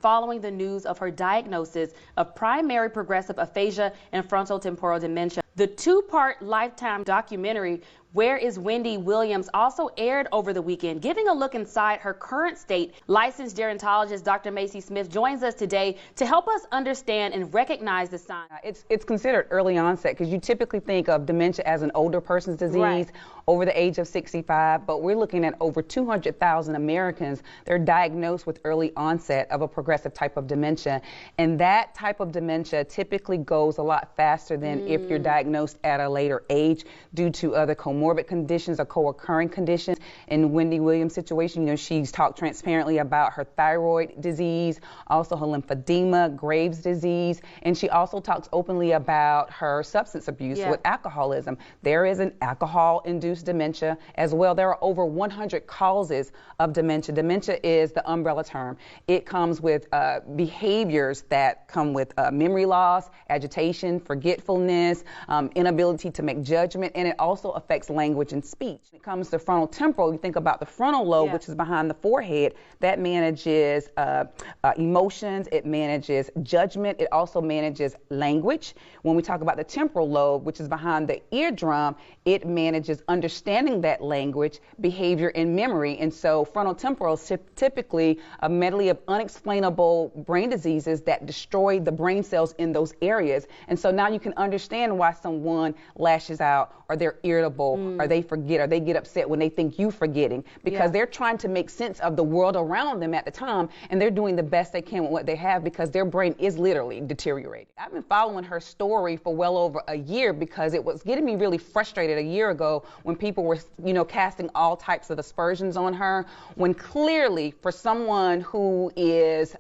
following the news of her diagnosis of primary progressive aphasia and frontotemporal dementia. The two-part Lifetime documentary, Where is Wendy Williams, also aired over the weekend, giving a look inside her current state. Licensed gerontologist Dr. Macie Smith joins us today to help us understand and recognize the signs. It's considered early onset because you typically think of dementia as an older person's disease, right, over the age of 65, but we're looking at over 200,000 Americans that are diagnosed with early onset of a progressive type of dementia. And that type of dementia typically goes a lot faster than if you're diagnosed at a later age due to other comorbid conditions or co-occurring conditions. In Wendy Williams' situation, you know, she's talked transparently about her thyroid disease, also her lymphedema, Graves' disease, and she also talks openly about her substance abuse with alcoholism. There is an alcohol-induced dementia as well. There are over 100 causes of dementia. Dementia is the umbrella term. It comes with behaviors that come with memory loss, agitation, forgetfulness, inability to make judgment, and it also affects language and speech. When it comes to frontotemporal, you think about the frontal lobe, which is behind the forehead. That manages emotions, it manages judgment, it also manages language. When we talk about the temporal lobe, which is behind the eardrum, it manages understanding that language, behavior, and memory. And so frontotemporal is typically a medley of unexplainable brain diseases that destroy the brain cells in those areas. And so now you can understand why someone lashes out, or they're irritable, or they forget, or they get upset when they think you're forgetting, because they're trying to make sense of the world around them at the time, and they're doing the best they can with what they have because their brain is literally deteriorating. I've been following her story for well over a year because it was getting me really frustrated a year ago when people were, you know, casting all types of aspersions on her, when clearly for someone who is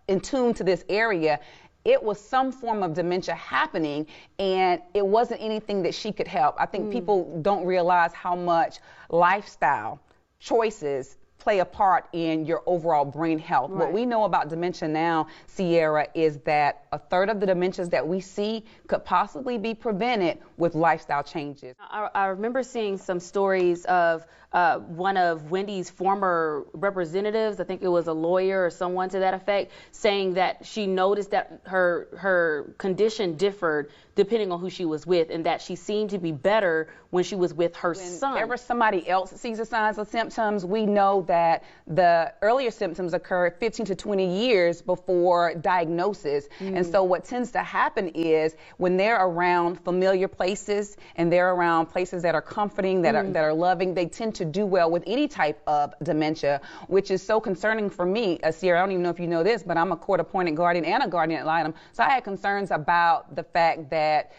in tune to this area, it was some form of dementia happening, and it wasn't anything that she could help. I think people don't realize how much lifestyle choices play a part in your overall brain health. What we know about dementia now, Sierra, is that a third of the dementias that we see could possibly be prevented with lifestyle changes. I remember seeing some stories of one of Wendy's former representatives, I think it was a lawyer or someone to that effect, saying that she noticed that her condition differed depending on who she was with, and that she seemed to be better when she was with her son. Whenever somebody else sees the signs or symptoms, we know that the earlier symptoms occur 15 to 20 years before diagnosis. And so what tends to happen is when they're around familiar places and they're around places that are comforting, that are loving, they tend to do well with any type of dementia, which is so concerning for me. Sierra, I don't even know if you know this, but I'm a court-appointed guardian and a guardian ad litem, so I had concerns about the fact that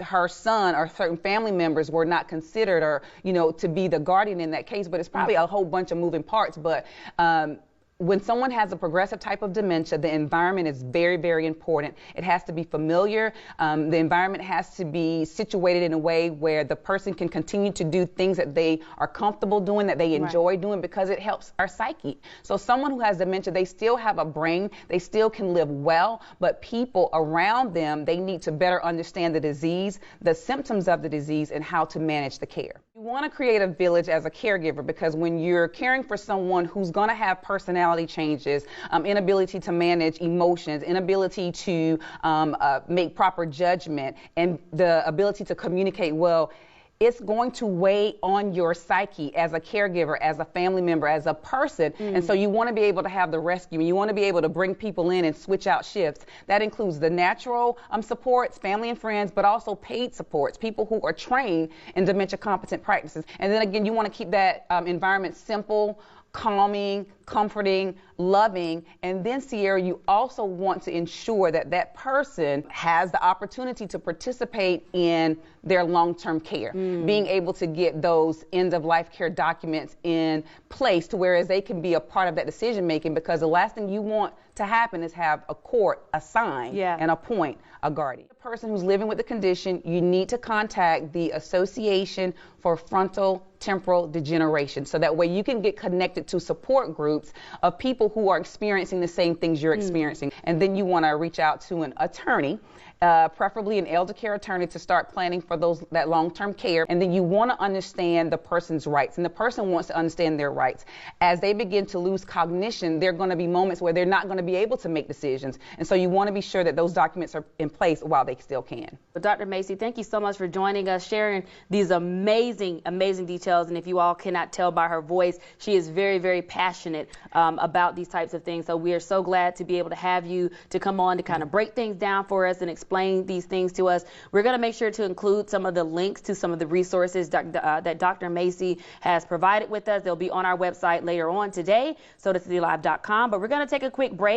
her son or certain family members were not considered, or, you know, to be the guardian in that case. But it's probably a whole bunch of moving parts. But when someone has a progressive type of dementia, the environment is very, very important. It has to be familiar. The environment has to be situated in a way where the person can continue to do things that they are comfortable doing, that they enjoy doing, because it helps our psyche. So someone who has dementia, they still have a brain, they still can live well, but people around them, they need to better understand the disease, the symptoms of the disease, and how to manage the care. You want to create a village as a caregiver, because when you're caring for someone who's going to have personality changes, inability to manage emotions, inability to make proper judgment, and the ability to communicate well, it's going to weigh on your psyche as a caregiver, as a family member, as a person. And so you want to be able to have the rescue, and you want to be able to bring people in and switch out shifts. That includes the natural supports, family and friends, but also paid supports, people who are trained in dementia competent practices. And then again, you want to keep that environment simple, calming, comforting, loving. And then, Sierra, you also want to ensure that that person has the opportunity to participate in their long-term care, being able to get those end-of-life care documents in place to whereas they can be a part of that decision-making, because the last thing you want to happen is have a court assign and appoint a guardian. The person who's living with the condition, you need to contact the Association for Frontotemporal Degeneration, so that way you can get connected to support groups of people who are experiencing the same things you're experiencing. And then you want to reach out to an attorney preferably an elder care attorney, to start planning for that long-term care. And then you want to understand the person's rights, and the person wants to understand their rights. As they begin to lose cognition, there are going to be moments where they're not going to be able to make decisions. And so you want to be sure that those documents are in place while they still can. But Dr. Macie, thank you so much for joining us, sharing these amazing details. And if you all cannot tell by her voice, she is very, very passionate about these types of things. So we are so glad to be able to have you to come on to kind of break things down for us and explain these things to us. We're going to make sure to include some of the links to some of the resources that Dr. Macie has provided with us. They'll be on our website later on today, SodaCityLive.com. But we're going to take a quick break.